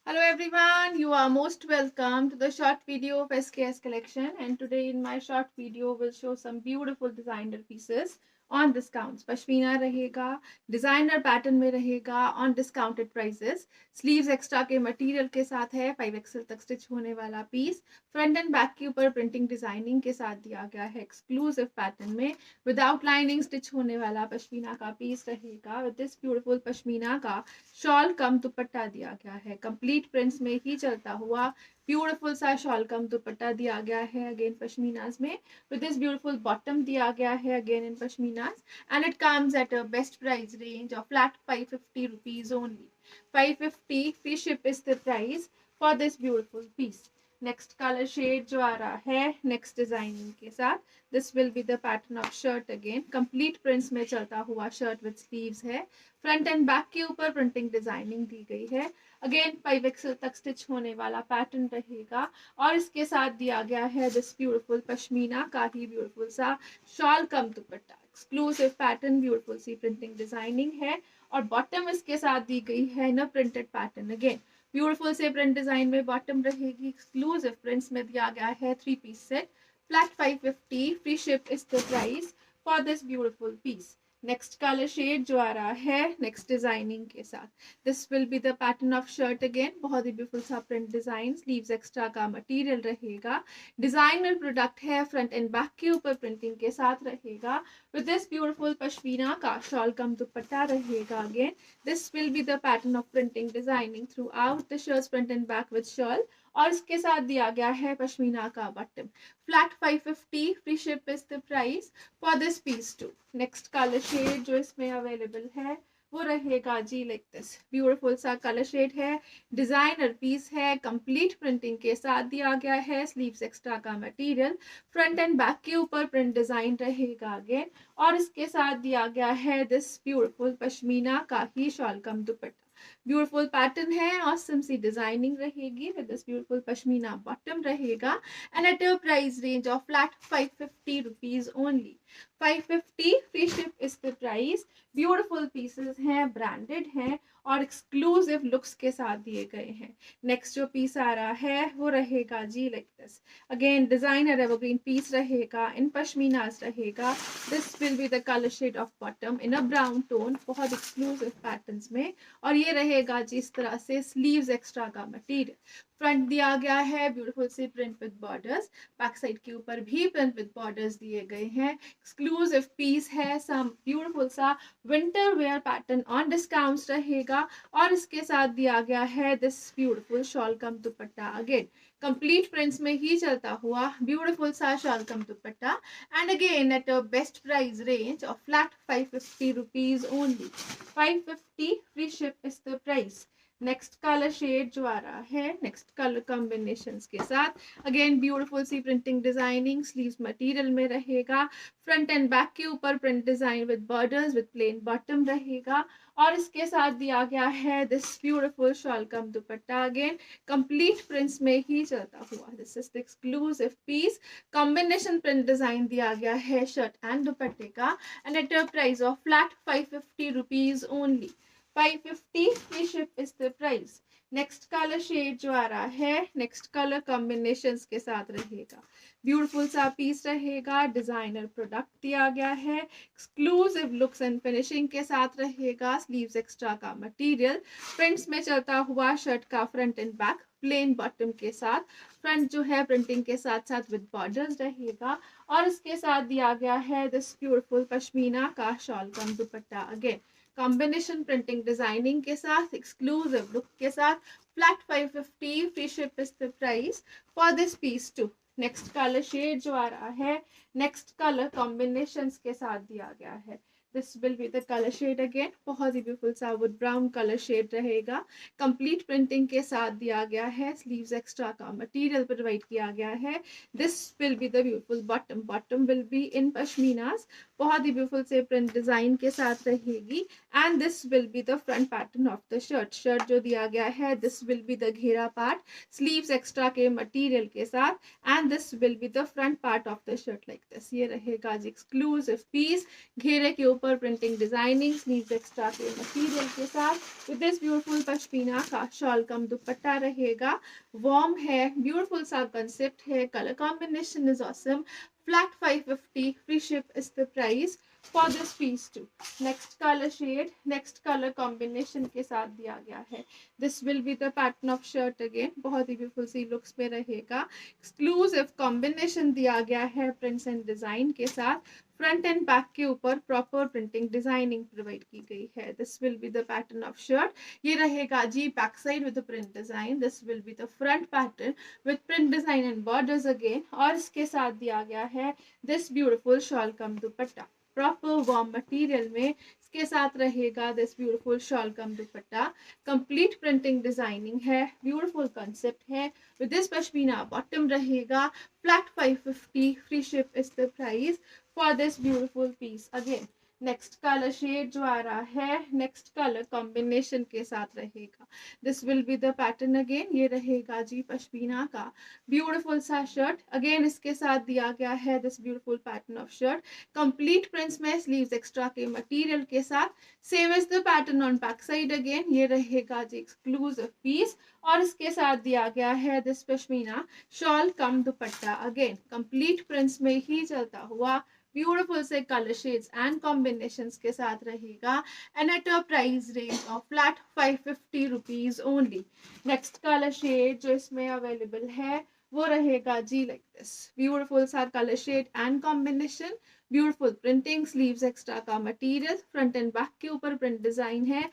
Hello everyone, you are most welcome to the short video of SKS collection, and today in my short video will show some beautiful designer pieces on discounts. Pashmina रहेगा, designer pattern में रहेगा on discounted prices. Sleeves extra के material के साथ है, 5XL तक stitch होने वाला पीस. फ्रंट एंड बैक के ऊपर प्रिंटिंग डिजाइनिंग के साथ दिया गया है एक्सक्लूसिव पैटर्न में. विदाउट लाइनिंग स्टिच होने वाला पश्मीना का पीस रहेगा. विद दिस ब्यूटीफुल पश्मीना का शॉल कम दुपट्टा दिया गया है. कंप्लीट प्रिंट्स में ही चलता हुआ ब्यूटीफुल सा शॉल कम दुपट्टा दिया गया है अगेन पश्मीनाज में. विद दिस ब्यूटीफुल बॉटम दिया गया है again in pashminas, and it comes at a best price range of flat 550 rupees only. 550 free ship is the price for this beautiful piece. Next colour shade जो आ रहा है next designing के साथ, this will be the pattern of shirt again. Complete prints में चलता हुआ shirt with sleeves है. फ्रंट एंड बैक के ऊपर प्रिंटिंग डिजाइनिंग दी गई है. अगेन 5XL तक स्टिच होने वाला पैटर्न रहेगा और इसके साथ दिया गया है दिस ब्यूटीफुल पश्मीना का ही ब्यूटीफुल सा shawl cum dupatta. Exclusive pattern, beautiful सी प्रिंटिंग डिजाइनिंग है और बॉटम इसके साथ दी गई है in printed pattern. Again beautiful से प्रिंट डिजाइन में बॉटम रहेगी. एक्सक्लूसिव प्रिंट्स में दिया गया है 3-piece set. Flat 550 free ship is the price for this beautiful piece. Next colour shade जो आ रहा है नेक्स्ट डिजाइनिंग के साथ, this will be the pattern of shirt again. बहुत ही ब्यूटीफुल सा प्रिंट डिजाइन, स्लीव्स एक्स्ट्रा का मटेरियल रहेगा. डिजाइनर प्रोडक्ट है, फ्रंट एंड बैक के ऊपर प्रिंटिंग के साथ रहेगा. विद दिस ब्यूटीफुल पश्मीना का शॉल कम दुपट्टा रहेगा. Again this will be the pattern of printing designing throughout the shirt front and back with shawl और इसके साथ दिया गया है पश्मीना का bottom. Flat 550 free ship is the price for this piece too. Next colour shade जो इसमें available है वो रहेगा जी लाइक दिस. ब्यूटीफुल सा कलर शेड है, डिजाइनर पीस है, कंप्लीट प्रिंटिंग के साथ दिया गया है. स्लीव्स एक्स्ट्रा का मटेरियल, फ्रंट एंड बैक के ऊपर प्रिंट डिजाइन रहेगा अगेन और इसके साथ दिया गया है दिस ब्यूटीफुल पश्मीना का ही shawl cum dupatta. Beautiful pattern है, ऑसम सी डिजाइनिंग रहेगी. With this beautiful pashmina bottom रहेगा and at a price range of flat 550 rupees only. 550 free ship is the price. Beautiful pieces हैं, ब्रांडेड हैं और एक्सक्लूसिव लुक्स के साथ दिए गए हैं. नेक्स्ट जो पीस आ रहा है वो रहेगा जी like this. Again designer evergreen piece रहेगा, इन पश्मीनास रहेगा. This will be the colour shade of bottom in a brown tone, बहुत एक्सक्लूसिव पैटर्न्स में. और ये रहेगा जिस तरह से स्लीव्स एक्स्ट्रा का मटेरियल. फ्रंट दिया गया है ब्यूटीफुल से print with borders, back side के ऊपर भी प्रिंट विद बॉर्डर्स दिए गए हैं. एक्सक्लूसिव पीस है, सम ब्यूटीफुल सा winter wear pattern on discounts रहेगा और इसके साथ दिया गया है this beautiful shawl cum dupatta. Again complete prints में ही चलता हुआ ब्यूटीफुल सा shawl cum dupatta and again at a best price range of flat 550 rupees only. 550 free ship is the price. Next colour shade जो आ रहा है नेक्स्ट कलर कॉम्बिनेशंस के साथ, अगेन ब्यूटीफुल सी प्रिंटिंग डिजाइनिंग, स्लीव्स मटेरियल में रहेगा. फ्रंट एंड बैक के ऊपर print design with borders with plain bottom रहेगा और इसके साथ दिया गया है this beautiful shawl cum dupatta. Again complete prints में ही चलता हुआ, this is the exclusive piece. Combination print design दिया गया है शर्ट एंड दुपट्टे का and at a price of flat 550 rupees only. 550 free ship is the price. Next colour shade जो आ रहा है नेक्स्ट कलर कॉम्बिनेशंस के साथ रहेगा. ब्यूटीफुल सा पीस रहेगा, डिजाइनर प्रोडक्ट दिया गया है, एक्सक्लूसिव लुक्स एंड फिनिशिंग के साथ रहेगा. स्लीव्स एक्स्ट्रा का मटेरियल, प्रिंट्स में चलता हुआ शर्ट का front and back plain bottom के साथ. फ्रंट जो है प्रिंटिंग के साथ साथ विद बॉर्डर्स रहेगा और इसके साथ दिया गया है दिस ब्यूटीफुल पश्मीना का shawl cum dupatta. Again combination printing designing के साथ, एक्सक्लूसिव लुक के साथ. Flat 550 free ship is the price for this piece too. Next colour shade जो आ रहा है नेक्स्ट कलर कॉम्बिनेशंस के साथ दिया गया है. This will be the colour shade again, बहुत ही ब्यूटीफुल सा वुड ब्राउन कलर शेड रहेगा. कंप्लीट प्रिंटिंग के साथ दिया गया है, स्लीव्स एक्स्ट्रा का मटेरियल प्रोवाइड किया गया है. This will be the beautiful bottom. Bottom will be in pashminas. बहुत ही ब्यूटीफुल से प्रिंट डिजाइन के साथ रहेगी। And this will be the front pattern of the shirt. Shirt जो दिया गया है, दिस विल बी द घेरा पार्ट, स्लीव्स एक्स्ट्रा के मटेरियल के साथ, and this will be the front part of the shirt like this. ये रहेगा जी एक्सक्लूसिव पीस, घेरे के ऊपर प्रिंटिंग डिजाइनिंग, स्लीव्स एक्स्ट्रा के मटेरियल के साथ, विद दिस ब्यूटीफुल पश्मीना का शॉल कम दुपट्टा रहेगा। वार्म है, ब्यूटीफुल सा कंसेप्ट है, colour combination is awesome. Flat 550, free ship is the price for this piece too. Next color shade, next color combination के साथ दिया गया है। This will be the pattern of shirt again, बहुत ही beautiful सी looks पे रहेगा। Exclusive combination दिया गया है prints and design के साथ। फ्रंट एंड बैक के ऊपर प्रॉपर प्रिंटिंग डिजाइनिंग प्रोवाइड की गई है। This will be the pattern of shirt. ये रहेगा जी back side with print design. This will be the front pattern with print design and borders again. और इसके साथ दिया गया है this beautiful shawl cum dupatta, proper warm material में। इसके साथ रहेगा this beautiful shawl cum dupatta, complete printing designing है, ब्यूटीफुल कंसेप्ट है। विद दिस पश्मीना बॉटम रहेगा। Flat 550, free ship is the price for this beautiful piece again. Next colour shade जो आ रहा है, नेक्स्ट कलर कॉम्बिनेशन के साथ रहेगा। This will be the pattern again. ये रहेगा जी पश्मीना का ब्यूटीफुल सा शर्ट। अगेन इसके साथ दिया गया है this beautiful pattern of shirt, complete prints में, स्लीव्स एक्स्ट्रा के मटेरियल के साथ। Same is the pattern on back side again. ये रहेगा जी एक्सक्लूसिव पीस। और इसके साथ दिया गया है this pashmina shawl cum dupatta, again complete prints में ही चलता हुआ ब्यूटीफुल से कलर शेड्स एंड कॉम्बिनेशंस के साथ रहेगा। And at a price range of flat 550 rupees only. Next colour shade जो इसमें अवेलेबल है वो रहेगा जी लाइक दिस, ब्यूटीफुल सा colour shade and combination, beautiful printing, sleeves extra का मटेरियल, फ्रंट एंड बैक के ऊपर प्रिंट डिजाइन है,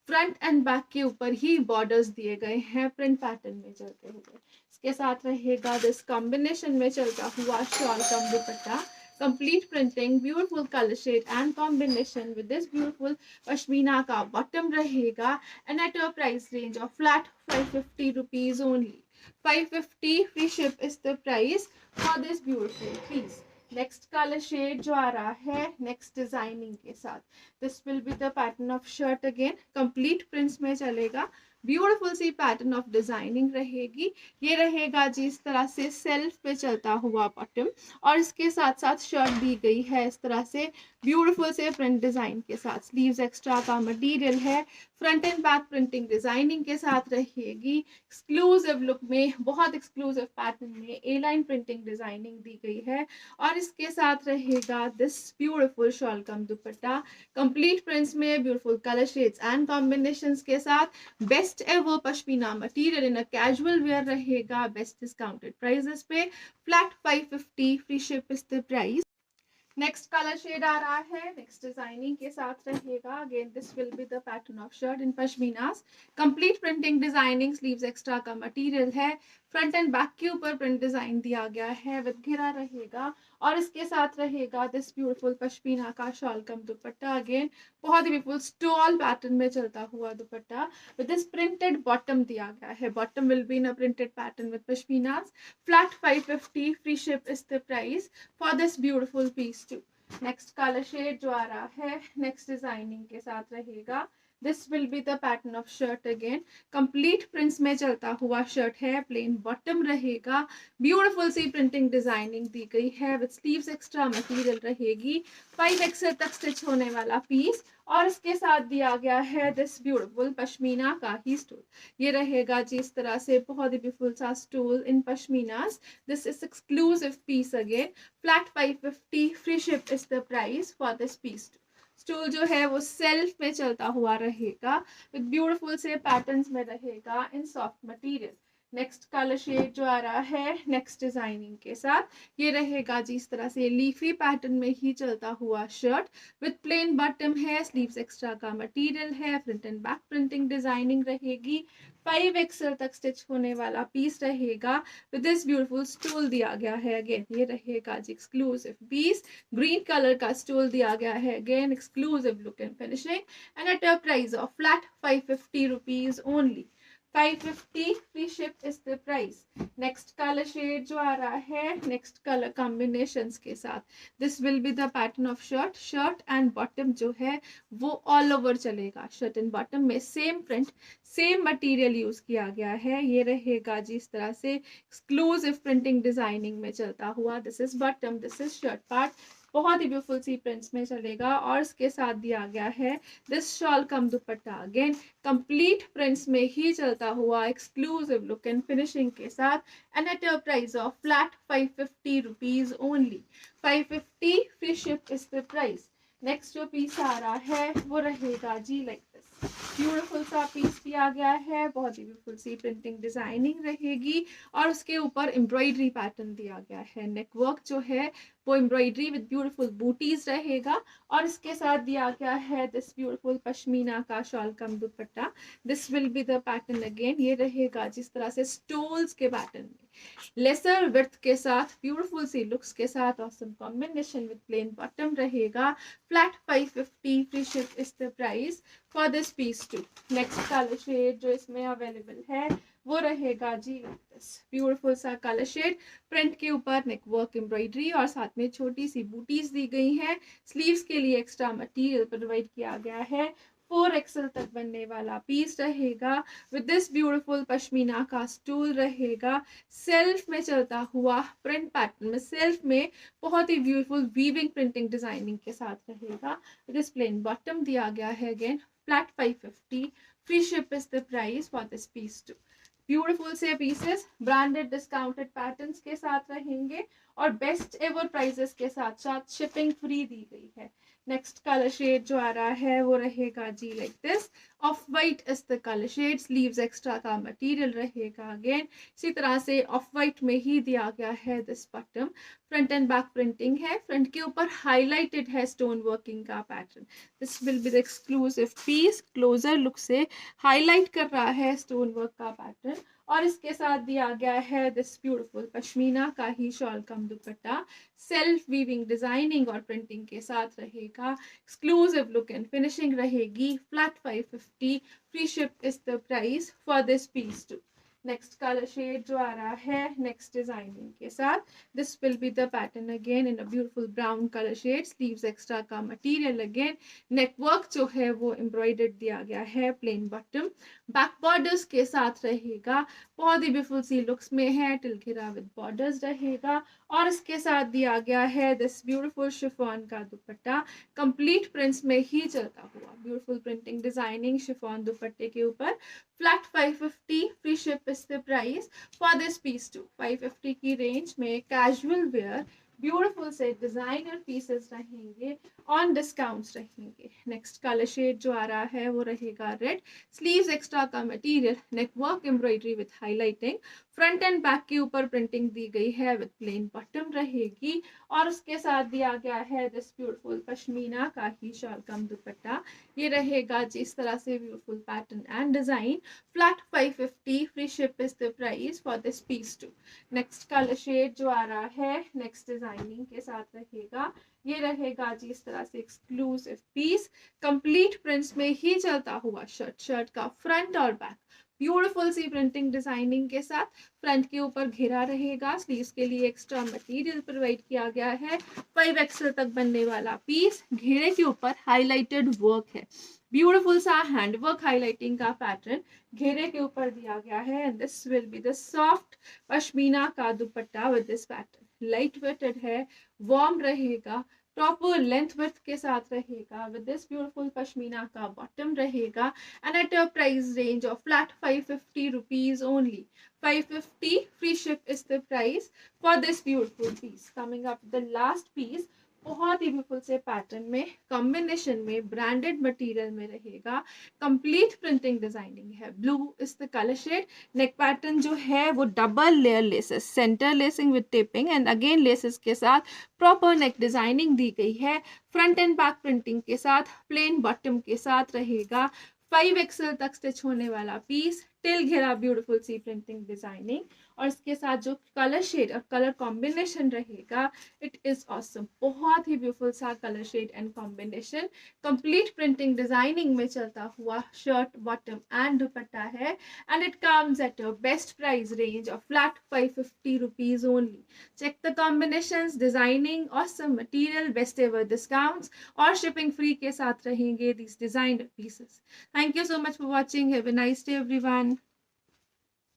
फ्रंट एंड बैक के ऊपर ही बॉर्डर्स दिए गए हैं प्रिंट पैटर्न में चलते हुए। इसके साथ रहेगा दिस कॉम्बिनेशन में चलता हुआ shawl cum dupatta, complete printing, beautiful color shade and combination with this beautiful pashmina का bottom रहेगा। and at a price range of flat 550 rupees only. 550 free ship is the price for this beautiful piece. Next colour shade जो आ रहा है next designing के साथ, this will be the pattern of shirt again, complete prints में चलेगा, beautiful सी pattern of designing रहेगी। ये रहेगा जी इस तरह से सेल्फ पे चलता हुआ बॉटम, और इसके साथ साथ शर्ट दी गई है इस तरह से ब्यूटीफुल से प्रिंट डिजाइन के साथ। स्लीव्स एक्स्ट्रा का मटेरियल है, front and back printing designing के साथ रहेगी। एक्सक्लूसिव लुक में, बहुत एक्सक्लूसिव पैटर्न में ए लाइन प्रिंटिंग डिजाइनिंग दी गई है। और इसके साथ रहेगा this beautiful shawl cum dupatta, complete prints में, beautiful colour shades and combinations के साथ। Best ever pashmina material in a casual wear रहेगा, बेस्ट डिस्काउंटेड प्राइसेस पे, flat 550 free ship is the price. Next colour shade आ रहा है नेक्स्ट डिजाइनिंग के साथ रहेगा। Again this will be the pattern of shirt in पश्मीनास, complete printing designing, sleeves extra का material है, फ्रंट एंड बैक के ऊपर प्रिंट डिजाइन दिया गया है विद घेरा रहेगा। और इसके साथ रहेगा दिस ब्यूटीफुल पश्मीना का शॉल कम दुपट्टा, अगेन बहुत ही ब्यूटीफुल स्टॉल पैटर्न में चलता हुआ dupatta with this printed bottom दिया गया है। Bottom will be in a printed pattern with pashminas, flat 550 free ship is the price for this beautiful piece too. Next colour shade जो आ रहा है नेक्स्ट डिजाइनिंग के साथ रहेगा। This will be the pattern of shirt again, complete prints में चलता हुआ शर्ट है, प्लेन बॉटम रहेगा, ब्यूटीफुल सी प्रिंटिंग डिजाइनिंग दी गई है विद स्लीव्स एक्स्ट्रा मटेरियल रहेगी, 5XL तक स्टिच होने वाला पीस। और इसके साथ दिया गया है दिस ब्यूटीफुल पश्मीना का ही स्टूल। ये रहेगा जी इस तरह से बहुत ही ब्यूटीफुल सा stole in pashminas. This is exclusive piece again, flat 550 free ship is the price for this piece. Stole जो है वो सेल्फ में चलता हुआ रहेगा विद ब्यूटीफुल से पैटर्न्स में रहेगा in soft material. Next colour shade जो आ रहा है नेक्स्ट डिजाइनिंग के साथ, ये रहेगा जी इस तरह से लीफी पैटर्न में ही चलता हुआ शर्ट विद प्लेन बॉटम है, स्लीव्स एक्स्ट्रा का मटेरियल है, front and back printing designing रहेगी, 5XL तक स्टिच होने वाला पीस रहेगा विद दिस ब्यूटीफुल स्टूल दिया गया है। अगेन ये रहेगा जी एक्सक्लूसिव पीस, ग्रीन कलर का स्टूल दिया गया है, again exclusive look and finishing, and at a price of flat 550 rupees only. 550 free ship is the price. Next colour shade जो आ रहा है नेक्स्ट कलर कॉम्बिनेशंस के साथ, this will be the pattern of shirt. Shirt and bottom जो है वो all over चलेगा। शर्ट एंड बॉटम में same print same material use किया गया है। ये रहेगा जिस तरह से एक्सक्लूसिव प्रिंटिंग डिजाइनिंग में चलता हुआ। This is bottom, this is shirt part, बहुत ही ब्यूटीफुल सी प्रिंट्स में चलेगा। और इसके साथ दिया गया है this shawl cum dupatta, again complete prints में ही चलता हुआ एक्सक्लूसिव लुक एंड फिनिशिंग के साथ, and at a price of flat 550 rupees only. 550 free ship is the price. Next जो पीस आ रहा है वो रहेगा जी लाइक दिस, ब्यूटीफुल सा पीस दिया गया है, बहुत ही ब्यूटीफुल सी प्रिंटिंग डिजाइनिंग रहेगी और उसके ऊपर एम्ब्रॉयडरी पैटर्न दिया गया है। नेक वर्क जो है वो एम्ब्रॉयडरी विद ब्यूटीफुल बूटीज रहेगा और इसके साथ दिया गया है दिस ब्यूटीफुल पश्मीना का shawl cum dupatta. This will be the pattern again, ये रहेगा जिस तरह से स्टोल्स के पैटर्न में लेसर विड्थ के साथ ब्यूटीफुल सी लुक्स के साथ awesome combination with plain bottom रहेगा। Flat 550 free ship is the price for this piece too. Next colour shade जो इसमें अवेलेबल है वो रहेगा जी दिस ब्यूटीफुल सा कलर शेड। प्रिंट के ऊपर नेक वर्क एम्ब्रॉयडरी और साथ में छोटी सी बूटीज दी गई हैं। स्लीव्स के लिए एक्स्ट्रा मटेरियल प्रोवाइड किया गया है। 4XL तक बनने वाला पीस रहेगा विद दिस ब्यूटीफुल पश्मीना का स्टूल रहेगा। सेल्फ में चलता हुआ प्रिंट पैटर्न में सेल्फ में बहुत ही ब्यूटीफुल वीविंग प्रिंटिंग डिजाइनिंग के साथ रहेगा। दिस प्लेन बॉटम दिया गया है again flat 550 free ship is the price for this piece too. Beautiful से पीसेस ब्रांडेड डिस्काउंटेड पैटर्न्स के साथ रहेंगे और बेस्ट एवर प्राइसेस के साथ साथ शिपिंग फ्री दी गई है। नेक्स्ट कलर शेड जो आ रहा है वो रहेगा जी like this, off white is the colour shade. Sleeves extra का मटेरियल रहेगा अगेन इसी तरह से ऑफ वाइट में ही दिया गया है this bottom. Front and back printing है, फ्रंट के ऊपर हाईलाइटेड है स्टोन वर्किंग का pattern. This will be the exclusive piece, closer look से हाईलाइट कर रहा है स्टोन वर्क का पैटर्न और इसके साथ दिया गया है दिस ब्यूटीफुल पश्मीना का ही shawl cum dupatta. Self weaving designing और प्रिंटिंग के साथ रहेगा। एक्सक्लूसिव लुक एंड फिनिशिंग रहेगी। Flat 550 free ship is the price for this piece too. Next colour shade जो आ रहा है नेक्स्ट डिजाइनिंग के साथ, this will be the pattern again in a beautiful brown colour shade. Sleeves extra का material again, neck work जो है वो एम्ब्रॉयडर्ड दिया गया है। प्लेन बॉटम, बैक बॉर्डर्स के साथ रहेगा, बहुत ही ब्यूटीफुल सी लुक्स में है। टिल घेरा विद बॉर्डर्स रहेगा और इसके साथ दिया गया है दिस ब्यूटीफुल शिफॉन का दुपट्टा। कंप्लीट प्रिंट्स में ही चलता हुआ ब्यूटीफुल प्रिंटिंग डिजाइनिंग शिफॉन दुपट्टे के ऊपर। Flat 550 free ship is the price for this piece too. 550 की रेंज में कैजुअल वेयर ब्यूटीफुल से डिजाइनर पीसेस रहेंगे, ऑन डिस्काउंट्स रहेंगे। नेक्स्ट कलर शेड जो आ रहा है वो रहेगा रेड। स्लीव्स एक्स्ट्रा का material, neck work embroidery with highlighting, front and back के ऊपर प्रिंटिंग दी गई है विद प्लेन बॉटम रहेगी और उसके साथ दिया गया है दिस ब्यूटीफुल पश्मीना का ही शॉल कम दुपट्टा। ये रहेगा जिस तरह से beautiful pattern and design. Flat 550 free ship is the price for this piece too. Next colour shade जो आ रहा है नेक्स्ट डिजाइनिंग के साथ रहेगा, ये रहेगा जी इस तरह से एक्सक्लूसिव पीस। कंप्लीट प्रिंट्स में ही चलता हुआ शर्ट, शर्ट का फ्रंट और बैक ब्यूटीफुल सी प्रिंटिंग डिजाइनिंग के साथ। फ्रंट के ऊपर घेरा रहेगा, स्लीव्स के लिए एक्स्ट्रा मटेरियल प्रोवाइड किया गया है। 5XL तक बनने वाला पीस, घेरे के ऊपर हाईलाइटेड वर्क है, ब्यूटीफुल सा हैंडवर्क हाईलाइटिंग का पैटर्न घेरे के ऊपर दिया गया है। And this will be the soft pashmina का dupatta with this pattern. Light weighted है, वार्म रहेगा, प्रॉपर लेंथ विड्थ के साथ रहेगा विद दिस ब्यूटीफुल पश्मीना का बॉटम रहेगा and at a price range of flat 550 rupees only. 550 free ship is the price for this beautiful piece. Coming up the last piece, बहुत ही beautiful से pattern में combination में ब्रांडेड मटेरियल में रहेगा। Complete printing designing है, blue is the colour shade. Neck pattern जो है वो double layer laces, centre lacing with taping and again laces के साथ प्रॉपर नेक डिजाइनिंग दी गई है। फ्रंट एंड बैक प्रिंटिंग के साथ, प्लेन बॉटम के साथ रहेगा। 5XL तक स्टिच होने वाला पीस, टिल घेरा ब्यूटीफुल सी प्रिंटिंग डिजाइनिंग, और इसके साथ जो कलर शेड और कलर कॉम्बिनेशन रहेगा, इट इज ऑसम। बहुत ही ब्यूटीफुल सा colour shade and combination, complete printing designing में चलता हुआ शर्ट, बॉटम एंड दुपट्टा है, and it comes at your best price range of flat 550 rupees only. Check the combinations, designing, awesome material, best ever discounts और shipping free के साथ रहेंगे these designer pieces. Thank you so much for watching. Have a nice day everyone.